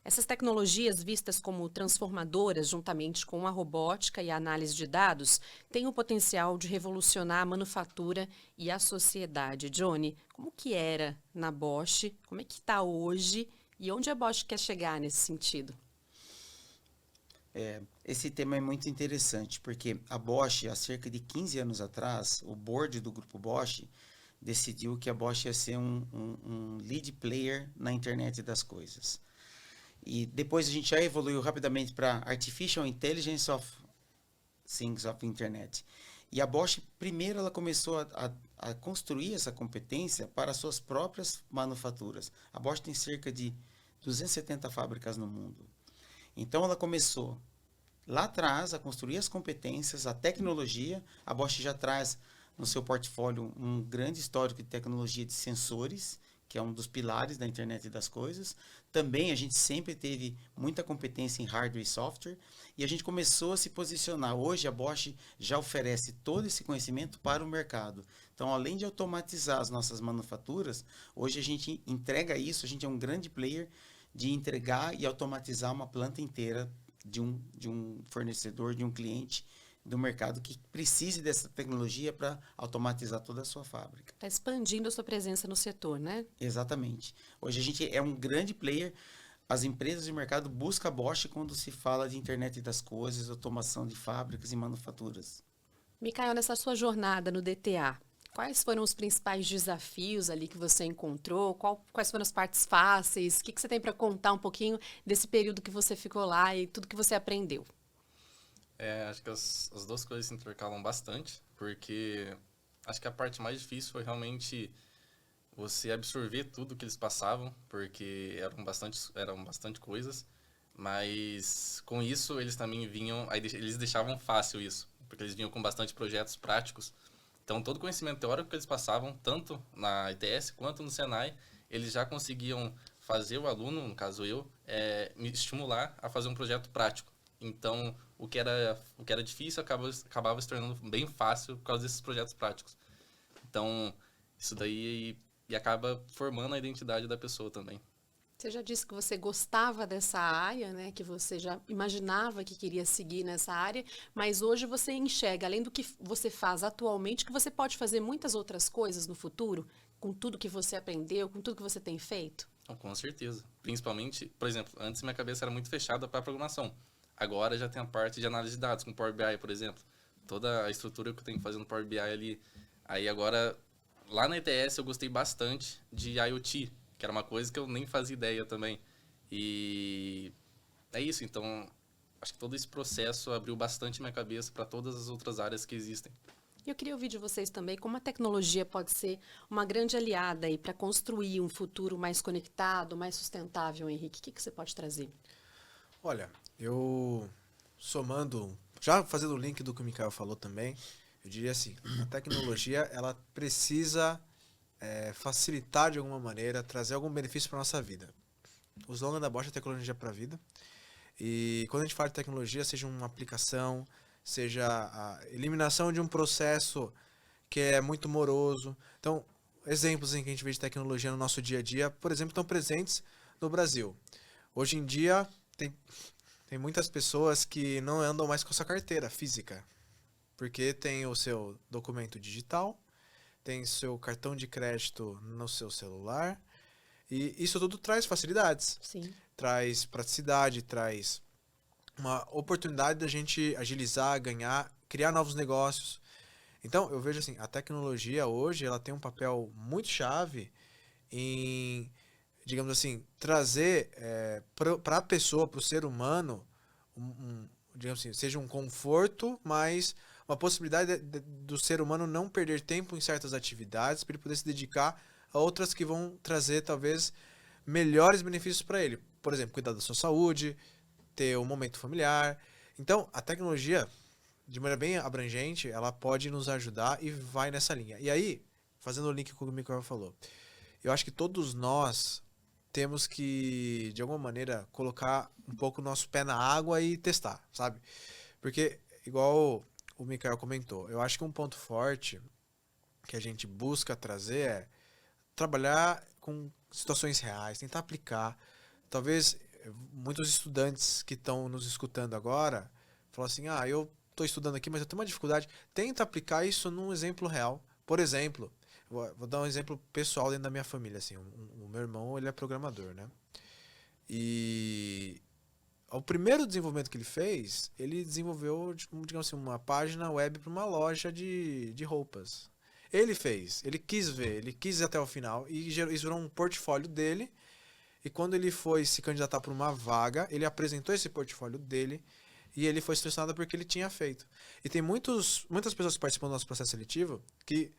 Essas tecnologias, vistas como transformadoras juntamente com a robótica e a análise de dados, têm o potencial de revolucionar a manufatura e a sociedade. Johnny, como que era na Bosch? Como é que está hoje? E onde a Bosch quer chegar nesse sentido? Esse tema é muito interessante, porque a Bosch, há cerca de 15 anos atrás, o board do grupo Bosch decidiu que a Bosch ia ser um lead player na internet das coisas. E depois a gente já evoluiu rapidamente para Artificial Intelligence of Things of Internet. E a Bosch, primeiro, ela começou a construir essa competência para suas próprias manufaturas. A Bosch tem cerca de 270 fábricas no mundo. Então, ela começou lá atrás a construir as competências, a tecnologia. A Bosch já traz no seu portfólio um grande histórico de tecnologia de sensores, que é um dos pilares da internet das coisas. Também a gente sempre teve muita competência em hardware e software, e a gente começou a se posicionar. Hoje a Bosch já oferece todo esse conhecimento para o mercado. Então, além de automatizar as nossas manufaturas, hoje a gente entrega isso, a gente é um grande player de entregar e automatizar uma planta inteira de um fornecedor, de um cliente do mercado que precise dessa tecnologia para automatizar toda a sua fábrica. Está expandindo a sua presença no setor, né? Exatamente. Hoje a gente é um grande player. As empresas de mercado buscam a Bosch quando se fala de internet das coisas, automação de fábricas e manufaturas. Micael, nessa sua jornada no DTA, quais foram os principais desafios ali que você encontrou? Quais foram as partes fáceis? O que você tem para contar um pouquinho desse período que você ficou lá e tudo que você aprendeu? Acho que as duas coisas se intercalam bastante, porque acho que a parte mais difícil foi realmente você absorver tudo que eles passavam, porque eram bastante coisas, mas com isso eles também vinham, aí eles deixavam fácil isso, porque eles vinham com bastante projetos práticos. Então, todo o conhecimento teórico que eles passavam, tanto na ITS quanto no Senai, eles já conseguiam fazer o aluno, no caso eu, me estimular a fazer um projeto prático. Então, o que era difícil acabava se tornando bem fácil por causa desses projetos práticos. Então, isso daí e acaba formando a identidade da pessoa também. Você já disse que você gostava dessa área, né? Que você já imaginava que queria seguir nessa área, mas hoje você enxerga, além do que você faz atualmente, que você pode fazer muitas outras coisas no futuro, com tudo que você aprendeu, com tudo que você tem feito? Então, com certeza. Principalmente, por exemplo, antes minha cabeça era muito fechada para programação. Agora já tem a parte de análise de dados, com Power BI, por exemplo. Toda a estrutura que eu tenho que fazer no Power BI ali. Aí agora, lá na ETS eu gostei bastante de IoT, que era uma coisa que eu nem fazia ideia também. E é isso, então acho que todo esse processo abriu bastante minha cabeça para todas as outras áreas que existem. E eu queria ouvir de vocês também como a tecnologia pode ser uma grande aliada aí para construir um futuro mais conectado, mais sustentável, Henrique. O que você pode trazer? Olha, eu somando, já fazendo o link do que o Micael falou também, eu diria assim, a tecnologia ela precisa facilitar de alguma maneira, trazer algum benefício para nossa vida. O slogan da Bosch é tecnologia para a vida. E quando a gente fala de tecnologia, seja uma aplicação, seja a eliminação de um processo que é muito moroso. Então, exemplos em que a gente vê de tecnologia no nosso dia a dia, por exemplo, estão presentes no Brasil. Hoje em dia, tem muitas pessoas que não andam mais com a sua carteira física, porque tem o seu documento digital, tem seu cartão de crédito no seu celular, e isso tudo traz facilidades. Sim. Traz praticidade, traz uma oportunidade da gente agilizar, ganhar, criar novos negócios. Então, eu vejo assim, a tecnologia hoje, ela tem um papel muito chave em, digamos assim, trazer para a pessoa, para o ser humano, digamos assim, seja um conforto, mas uma possibilidade do ser humano não perder tempo em certas atividades para ele poder se dedicar a outras que vão trazer, talvez, melhores benefícios para ele. Por exemplo, cuidar da sua saúde, ter um momento familiar. Então, a tecnologia, de maneira bem abrangente, ela pode nos ajudar e vai nessa linha. E aí, fazendo o link com o que o Micael falou, eu acho que todos nós temos que, de alguma maneira, colocar um pouco o nosso pé na água e testar, sabe? Porque, igual o Micael comentou, eu acho que um ponto forte que a gente busca trazer é trabalhar com situações reais, tentar aplicar. Talvez muitos estudantes que estão nos escutando agora falam assim, eu estou estudando aqui, mas eu tenho uma dificuldade. Tenta aplicar isso num exemplo real. Por exemplo, vou dar um exemplo pessoal dentro da minha família. Assim, o meu irmão, ele é programador, né? E o primeiro desenvolvimento que ele fez, ele desenvolveu, digamos assim, uma página web para uma loja de roupas. Ele fez, ele quis ver, ele quis ir até o final e isso virou um portfólio dele. E quando ele foi se candidatar para uma vaga, ele apresentou esse portfólio dele e ele foi selecionado porque ele tinha feito. E tem muitas pessoas que participam do nosso processo seletivo que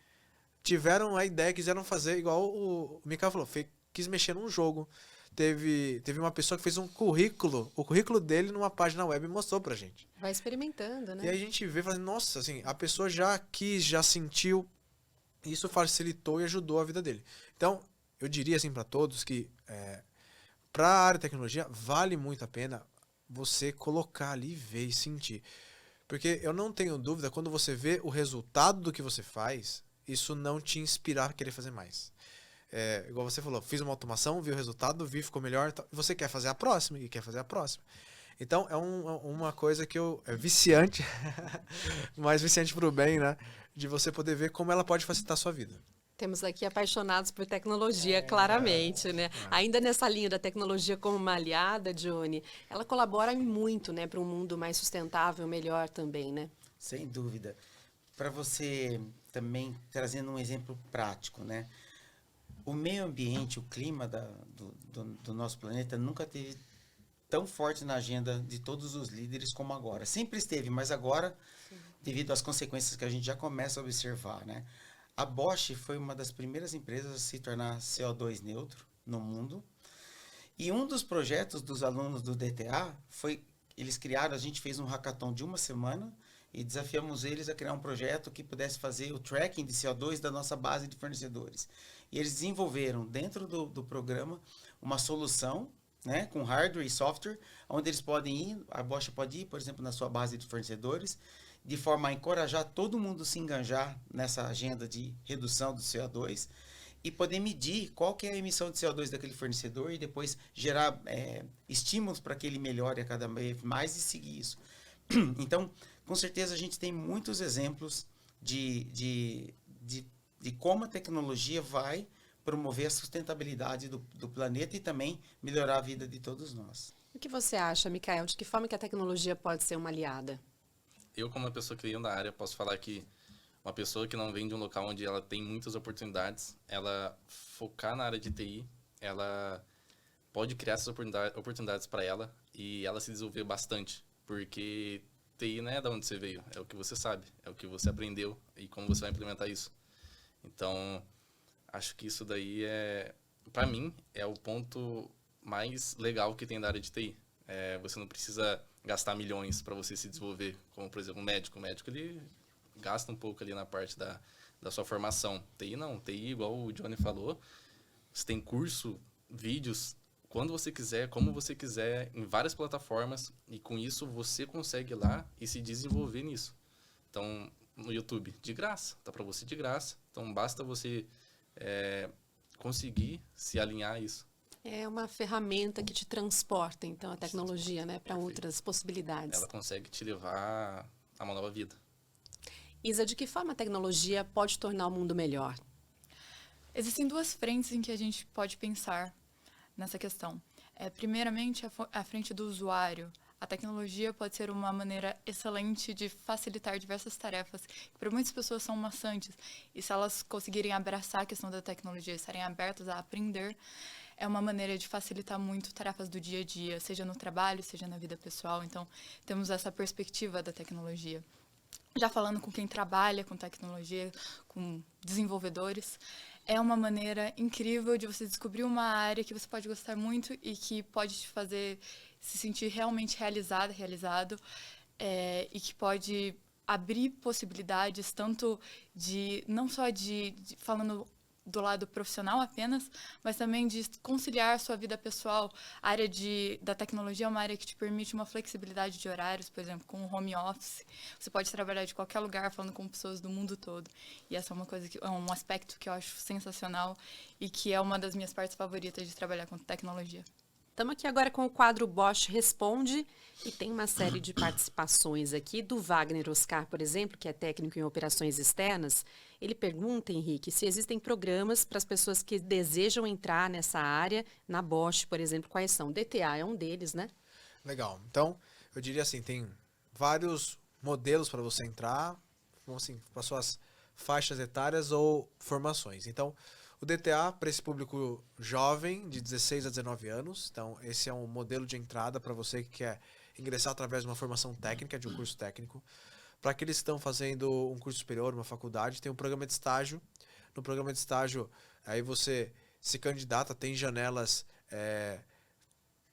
tiveram a ideia, quiseram fazer igual o Micael falou, quis mexer num jogo. Teve uma pessoa que fez um currículo, o currículo dele numa página web e mostrou pra gente. Vai experimentando, né? E aí a gente vê, falando, nossa, assim, a pessoa já quis, já sentiu, isso facilitou e ajudou a vida dele. Então, eu diria assim para todos que para a área de tecnologia vale muito a pena você colocar ali, ver e sentir. Porque eu não tenho dúvida, quando você vê o resultado do que você faz, isso não te inspirar a querer fazer mais. Igual você falou, fiz uma automação, vi o resultado, ficou melhor, e você quer fazer a próxima, e quer fazer a próxima. Então, é uma coisa que é viciante, mas viciante pro bem, né? De você poder ver como ela pode facilitar a sua vida. Temos aqui apaixonados por tecnologia, claramente, né? Ainda nessa linha da tecnologia como uma aliada, Johnny, ela colabora muito, né, para um mundo mais sustentável, melhor também, né? Sem dúvida. para você também trazendo um exemplo prático, né? O meio ambiente, o clima do nosso planeta nunca teve tão forte na agenda de todos os líderes como agora. Sempre esteve, mas agora, devido às consequências que a gente já começa a observar, né? A Bosch foi uma das primeiras empresas a se tornar CO2 neutro no mundo. E um dos projetos dos alunos do DTA foi, eles criaram, a gente fez um hackathon de uma semana e desafiamos eles a criar um projeto que pudesse fazer o tracking de CO2 da nossa base de fornecedores. E eles desenvolveram dentro do programa uma solução, né, com hardware e software, onde eles podem ir, a Bosch pode ir, por exemplo, na sua base de fornecedores, de forma a encorajar todo mundo a se engajar nessa agenda de redução do CO2 e poder medir qual que é a emissão de CO2 daquele fornecedor e depois gerar estímulos para que ele melhore a cada vez mais e seguir isso. Então, com certeza a gente tem muitos exemplos de como a tecnologia vai promover a sustentabilidade do planeta e também melhorar a vida de todos nós. O que você acha, Micael? De que forma que a tecnologia pode ser uma aliada? Eu, como uma pessoa que vem da área, posso falar que uma pessoa que não vem de um local onde ela tem muitas oportunidades, ela focar na área de TI, ela pode criar essas oportunidades para ela e ela se desenvolver bastante, porque TI não é de onde você veio, é o que você sabe, é o que você aprendeu e como você vai implementar isso. Então, acho que isso daí para mim, é o ponto mais legal que tem da área de TI. Você não precisa gastar milhões para você se desenvolver, como, por exemplo, um médico. O médico, ele gasta um pouco ali na parte da sua formação. TI não. TI, igual o Johnny falou, você tem curso, vídeos, quando você quiser, como você quiser, em várias plataformas, e com isso você consegue ir lá e se desenvolver nisso. Então, no YouTube, de graça. Tá para você de graça. Então, basta você conseguir se alinhar a isso. É uma ferramenta que te transporta, então, a tecnologia, né, para outras possibilidades. Ela consegue te levar a uma nova vida. Isa, de que forma a tecnologia pode tornar o mundo melhor? Existem duas frentes em que a gente pode pensar nessa questão. Primeiramente, a frente do usuário. A tecnologia pode ser uma maneira excelente de facilitar diversas tarefas que para muitas pessoas são maçantes. E se elas conseguirem abraçar a questão da tecnologia, estarem abertas a aprender, é uma maneira de facilitar muito tarefas do dia a dia, seja no trabalho, seja na vida pessoal. Então, temos essa perspectiva da tecnologia. Já falando com quem trabalha com tecnologia, com desenvolvedores, é uma maneira incrível de você descobrir uma área que você pode gostar muito e que pode te fazer se sentir realmente realizado, e que pode abrir possibilidades tanto não só falando do lado profissional apenas, mas também de conciliar a sua vida pessoal. A área da tecnologia é uma área que te permite uma flexibilidade de horários, por exemplo, com o home office. Você pode trabalhar de qualquer lugar falando com pessoas do mundo todo. E essa é uma coisa é um aspecto que eu acho sensacional e que é uma das minhas partes favoritas de trabalhar com tecnologia. Estamos aqui agora com o quadro Bosch Responde e tem uma série de participações aqui do Wagner Oscar, por exemplo, que é técnico em operações externas. Ele pergunta, Henrique, se existem programas para as pessoas que desejam entrar nessa área, na Bosch, por exemplo, quais são? DTA é um deles, né? Legal. Então, eu diria assim, tem vários modelos para você entrar, assim, para suas faixas etárias ou formações. Então, o DTA para esse público jovem, de 16 a 19 anos. Então, esse é um modelo de entrada para você que quer ingressar através de uma formação técnica, de um curso técnico. Para aqueles que estão fazendo um curso superior, uma faculdade, tem um programa de estágio. No programa de estágio, aí você se candidata, tem janelas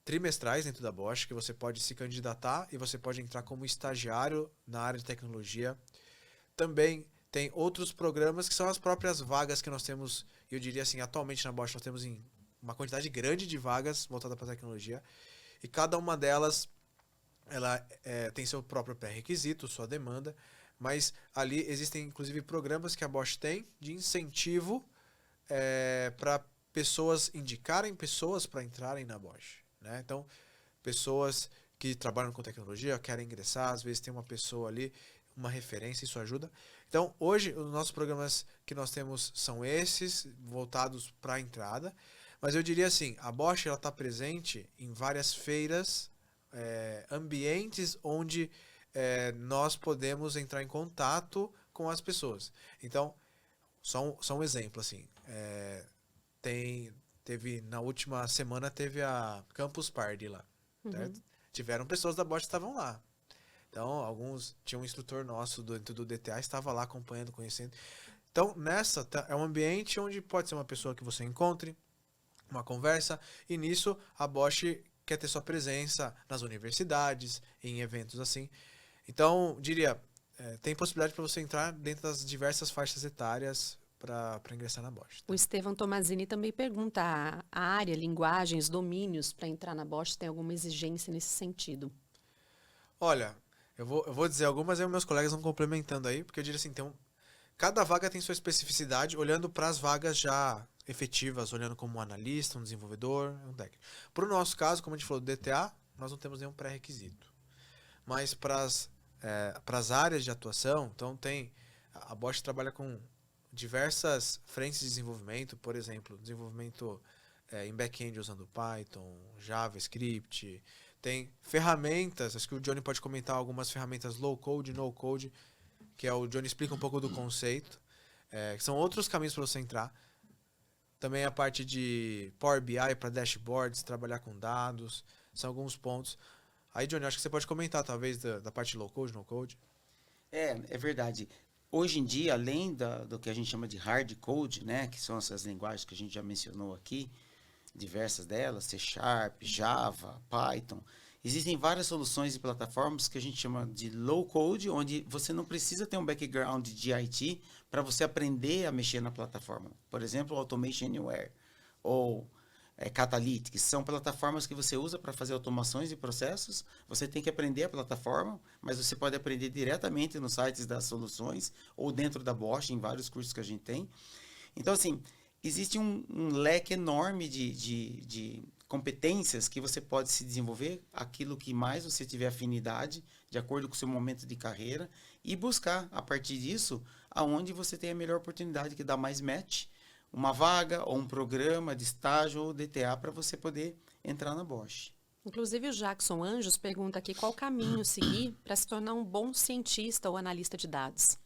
trimestrais dentro da Bosch, que você pode se candidatar e você pode entrar como estagiário na área de tecnologia. Também tem outros programas que são as próprias vagas que nós temos, eu diria assim, atualmente na Bosch nós temos uma quantidade grande de vagas voltada para a tecnologia, e cada uma delas ela tem seu próprio pré-requisito, sua demanda, mas ali existem inclusive programas que a Bosch tem de incentivo para pessoas indicarem pessoas para entrarem na Bosch, né? Então, pessoas que trabalham com tecnologia, querem ingressar, às vezes tem uma pessoa ali, uma referência, isso ajuda. Então, hoje, os nossos programas que nós temos são esses, voltados para a entrada. Mas eu diria assim, a Bosch está presente em várias feiras, ambientes onde nós podemos entrar em contato com com as pessoas. Então, só um exemplo, assim. Na última semana teve a Campus Party lá, certo? Tiveram pessoas da Bosch que estavam lá. Então, tinha um instrutor nosso dentro do DTA, estava lá acompanhando, conhecendo. Então, é um ambiente onde pode ser uma pessoa que você encontre, uma conversa, e nisso a Bosch quer ter sua presença nas universidades, em eventos assim. Então, diria, tem possibilidade para você entrar dentro das diversas faixas etárias para ingressar na Bosch. O Estevão Tomazini também pergunta a área, linguagens, domínios para entrar na Bosch, tem alguma exigência nesse sentido? Olha, eu vou dizer algumas e meus colegas vão complementando aí, porque eu diria assim, cada vaga tem sua especificidade, olhando para as vagas já efetivas, olhando como um analista, um desenvolvedor, um técnico. Para o nosso caso, como a gente falou do DTA, nós não temos nenhum pré-requisito. Mas para as áreas de atuação, então a Bosch trabalha com diversas frentes de desenvolvimento, por exemplo, desenvolvimento em back-end usando Python, JavaScript, tem ferramentas, acho que o Johnny pode comentar algumas ferramentas low-code, no-code, que o Johnny explica um pouco do conceito, que são outros caminhos para você entrar. Também a parte de Power BI para dashboards, trabalhar com dados, são alguns pontos. Aí, Johnny, acho que você pode comentar, talvez, da parte low-code, no-code. É verdade. Hoje em dia, além do que a gente chama de hard code, né, que são essas linguagens que a gente já mencionou aqui, diversas delas, C#, Java, Python, existem várias soluções e plataformas que a gente chama de low code, onde você não precisa ter um background de IT para você aprender a mexer na plataforma. Por exemplo, Automation Anywhere ou Catalytics, são plataformas que você usa para fazer automações de processos. Você tem que aprender a plataforma, mas você pode aprender diretamente nos sites das soluções ou dentro da Bosch, em vários cursos que a gente tem. Então, assim, existe um leque enorme de competências que você pode se desenvolver, aquilo que mais você tiver afinidade, de acordo com o seu momento de carreira, e buscar, a partir disso, aonde você tem a melhor oportunidade, que dá mais match, uma vaga ou um programa de estágio ou DTA para você poder entrar na Bosch. Inclusive o Jackson Anjos pergunta aqui qual caminho seguir para se tornar um bom cientista ou analista de dados.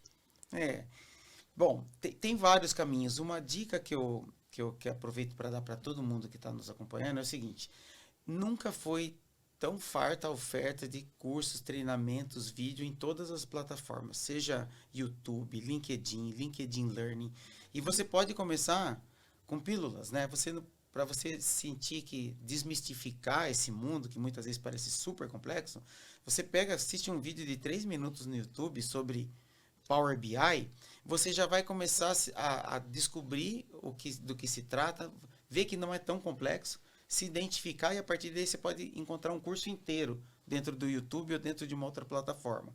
Bom, tem vários caminhos. Uma dica que eu aproveito para dar para todo mundo que está nos acompanhando é o seguinte: nunca foi tão farta a oferta de cursos, treinamentos, vídeo em todas as plataformas, seja YouTube, LinkedIn Learning. E você pode começar com pílulas, né? Para você sentir que desmistificar esse mundo, que muitas vezes parece super complexo, você assiste um vídeo de 3 minutos no YouTube sobre Power BI, você já vai começar a descobrir do que se trata, ver que não é tão complexo, se identificar, e a partir daí você pode encontrar um curso inteiro dentro do YouTube ou dentro de uma outra plataforma.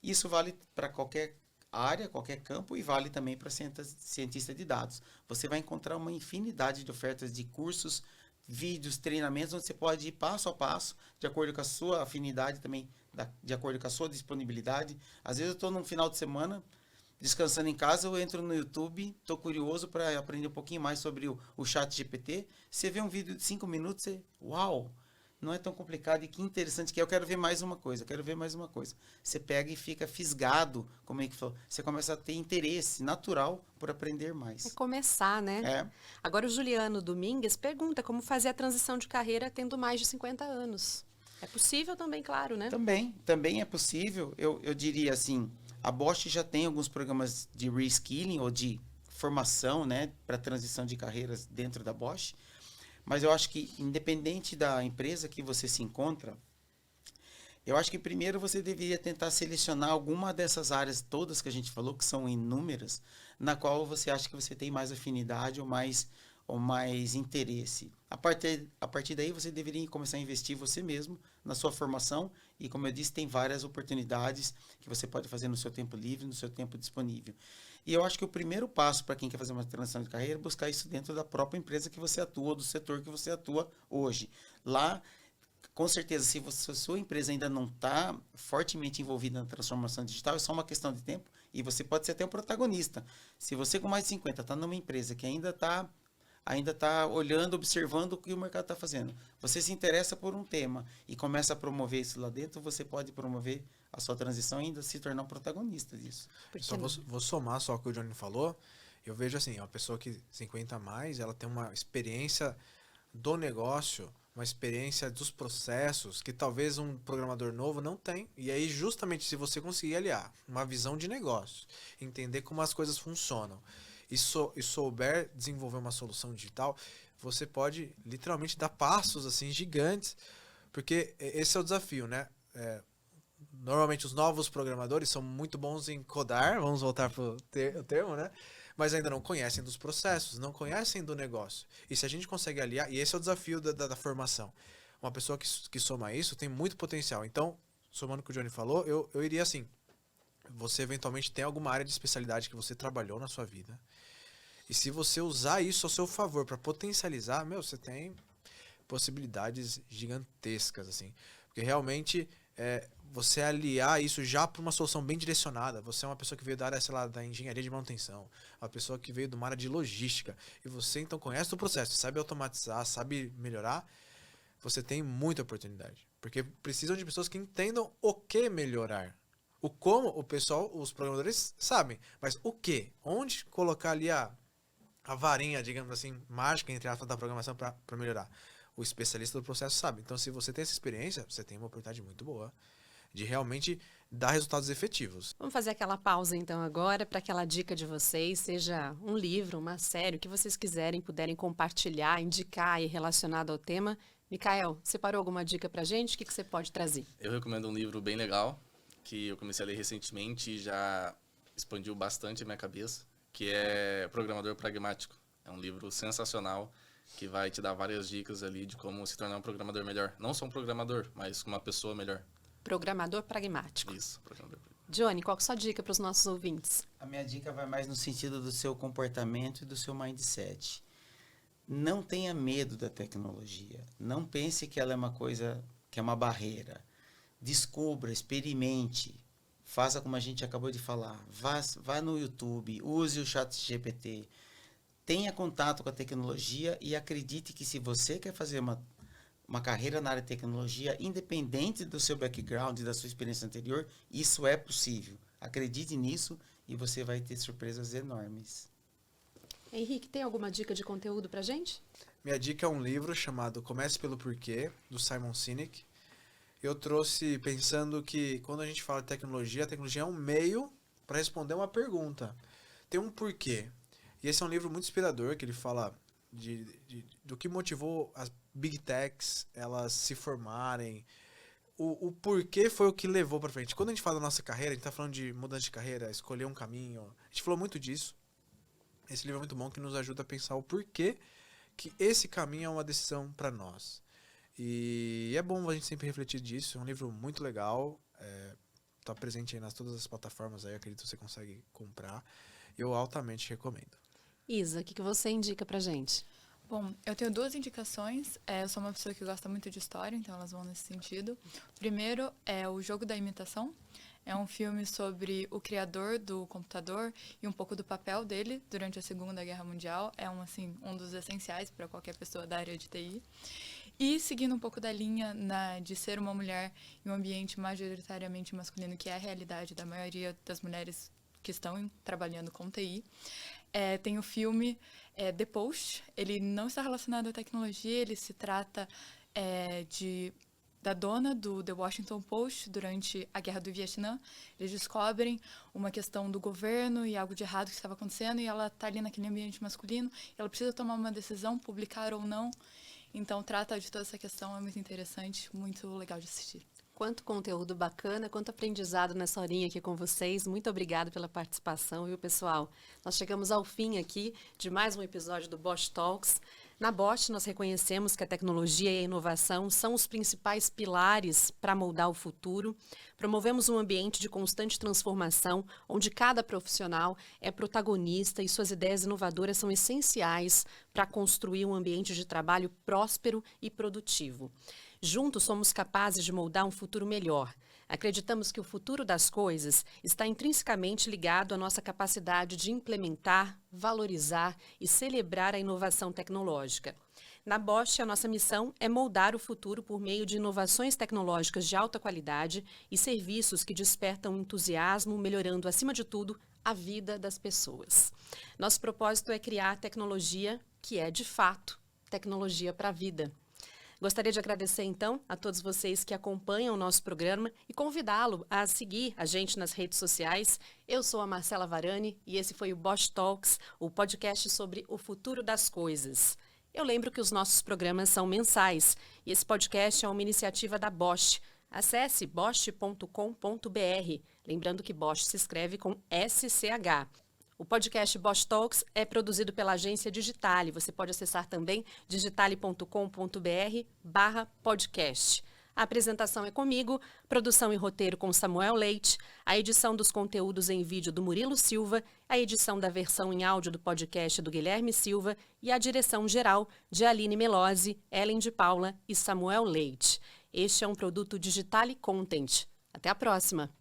Isso vale para qualquer área, qualquer campo, e vale também para cientista de dados. Você vai encontrar uma infinidade de ofertas de cursos, vídeos, treinamentos, onde você pode ir passo a passo, de acordo com a sua afinidade também, de acordo com a sua disponibilidade. Às vezes eu estou num final de semana, descansando em casa, eu entro no YouTube, estou curioso para aprender um pouquinho mais sobre o ChatGPT. Você vê um vídeo de 5 minutos, você, uau, não é tão complicado, e que interessante que é, eu quero ver mais uma coisa, Você pega e fica fisgado, como é que falou? Você começa a ter interesse natural por aprender mais. É começar, né? Agora o Juliano Domingues pergunta como fazer a transição de carreira tendo mais de 50 anos. É possível também, claro, né? Também é possível. Eu diria assim, a Bosch já tem alguns programas de reskilling ou de formação, né, para transição de carreiras dentro da Bosch. Mas eu acho que, independente da empresa que você se encontra, eu acho que primeiro você deveria tentar selecionar alguma dessas áreas todas que a gente falou, que são inúmeras, na qual você acha que você tem mais afinidade ou mais interesse. A partir daí, você deveria começar a investir você mesmo na sua formação, e, como eu disse, tem várias oportunidades que você pode fazer no seu tempo livre, no seu tempo disponível. E eu acho que o primeiro passo para quem quer fazer uma transição de carreira é buscar isso dentro da própria empresa que você atua, do setor que você atua hoje. Lá, com certeza, se a sua empresa ainda não está fortemente envolvida na transformação digital, é só uma questão de tempo, e você pode ser até um protagonista. Se você com mais de 50 está numa empresa que ainda está olhando, observando o que o mercado está fazendo, você se interessa por um tema e começa a promover isso lá dentro, você pode promover a sua transição e ainda se tornar um protagonista disso. Só vou somar só o que o Johnny falou. Eu vejo assim, uma pessoa que 50 a mais, ela tem uma experiência do negócio, uma experiência dos processos que talvez um programador novo não tem. E aí, justamente, se você conseguir aliar uma visão de negócio, entender como as coisas funcionam e souber desenvolver uma solução digital, você pode literalmente dar passos assim gigantes, porque esse é o desafio, né? Normalmente os novos programadores são muito bons em codar, vamos voltar para o termo, né? Mas ainda não conhecem dos processos, não conhecem do negócio. E se a gente consegue aliar, e esse é o desafio da formação, uma pessoa que soma isso tem muito potencial. Então, somando o que o Johnny falou, eu iria assim, você eventualmente tem alguma área de especialidade que você trabalhou na sua vida, e se você usar isso ao seu favor para potencializar, você tem possibilidades gigantescas, assim. Porque realmente você aliar isso já para uma solução bem direcionada. Você é uma pessoa que veio da área, sei lá, da engenharia de manutenção, uma pessoa que veio de uma área de logística, e você então conhece o processo, sabe automatizar, sabe melhorar, você tem muita oportunidade. Porque precisam de pessoas que entendam o que melhorar. O como, os programadores sabem, mas o que? Onde colocar ali a varinha, digamos assim, mágica, entre aspas, da programação para melhorar? O especialista do processo sabe. Então, se você tem essa experiência, você tem uma oportunidade muito boa de realmente dar resultados efetivos. Vamos fazer aquela pausa então agora para aquela dica de vocês, seja um livro, uma série, o que vocês quiserem, puderem compartilhar, indicar aí relacionado ao tema. Mikael, separou alguma dica pra gente? O que você pode trazer? Eu recomendo um livro bem legal, que eu comecei a ler recentemente e já expandiu bastante a minha cabeça, que é Programador Pragmático. É um livro sensacional, que vai te dar várias dicas ali de como se tornar um programador melhor. Não só um programador, mas uma pessoa melhor. Programador Pragmático. Isso, Programador Pragmático. Johnny, qual que é a sua dica para os nossos ouvintes? A minha dica vai mais no sentido do seu comportamento e do seu mindset. Não tenha medo da tecnologia. Não pense que ela é uma coisa, que é uma barreira. Descubra, experimente. Faça como a gente acabou de falar. Vá no YouTube, use o ChatGPT. Tenha contato com a tecnologia e acredite que se você quer fazer uma carreira na área de tecnologia, independente do seu background e da sua experiência anterior, isso é possível. Acredite nisso e você vai ter surpresas enormes. Henrique, tem alguma dica de conteúdo pra gente? Minha dica é um livro chamado Comece pelo Porquê, do Simon Sinek. Eu trouxe pensando que quando a gente fala de tecnologia, a tecnologia é um meio para responder uma pergunta. Tem um porquê. E esse é um livro muito inspirador, que ele fala do que motivou as Big Techs, elas se formarem. O porquê foi o que levou para frente. Quando a gente fala da nossa carreira, a gente está falando de mudança de carreira, escolher um caminho. A gente falou muito disso. Esse livro é muito bom, que nos ajuda a pensar o porquê que esse caminho é uma decisão para nós. E é bom a gente sempre refletir disso. É um livro muito legal. Está presente aí nas todas as plataformas aí, acredito que você consegue comprar. Eu altamente recomendo. Isa, o que você indica pra gente? Bom, eu tenho 2 indicações. Eu sou uma pessoa que gosta muito de história, então elas vão nesse sentido. Primeiro é O Jogo da Imitação. É um filme sobre o criador do computador e um pouco do papel dele durante a Segunda Guerra Mundial. É um dos essenciais para qualquer pessoa da área de TI. E seguindo um pouco da linha de ser uma mulher em um ambiente majoritariamente masculino, que é a realidade da maioria das mulheres que estão trabalhando com TI, tem o filme The Post. Ele não está relacionado à tecnologia, ele se trata da dona do The Washington Post durante a Guerra do Vietnã. Eles descobrem uma questão do governo e algo de errado que estava acontecendo, e ela está ali naquele ambiente masculino, ela precisa tomar uma decisão, publicar ou não. Então, trata de toda essa questão, é muito interessante, muito legal de assistir. Quanto conteúdo bacana, quanto aprendizado nessa horinha aqui com vocês. Muito obrigada pela participação, viu, pessoal? Nós chegamos ao fim aqui de mais um episódio do Bosch Talks. Na Bosch, nós reconhecemos que a tecnologia e a inovação são os principais pilares para moldar o futuro. Promovemos um ambiente de constante transformação, onde cada profissional é protagonista e suas ideias inovadoras são essenciais para construir um ambiente de trabalho próspero e produtivo. Juntos somos capazes de moldar um futuro melhor. Acreditamos que o futuro das coisas está intrinsecamente ligado à nossa capacidade de implementar, valorizar e celebrar a inovação tecnológica. Na Bosch, a nossa missão é moldar o futuro por meio de inovações tecnológicas de alta qualidade e serviços que despertam entusiasmo, melhorando, acima de tudo, a vida das pessoas. Nosso propósito é criar tecnologia que é, de fato, tecnologia para a vida. Gostaria de agradecer, então, a todos vocês que acompanham o nosso programa e convidá-lo a seguir a gente nas redes sociais. Eu sou a Marcela Varani e esse foi o Bosch Talks, o podcast sobre o futuro das coisas. Eu lembro que os nossos programas são mensais e esse podcast é uma iniciativa da Bosch. Acesse bosch.com.br, lembrando que Bosch se escreve com SCH. O podcast Bosch Talks é produzido pela agência Digitale. Você pode acessar também digitale.com.br/podcast. A apresentação é comigo, produção e roteiro com Samuel Leite, a edição dos conteúdos em vídeo do Murilo Silva, a edição da versão em áudio do podcast do Guilherme Silva e a direção geral de Aline Melosi, Ellen de Paula e Samuel Leite. Este é um produto Digitale Content. Até a próxima!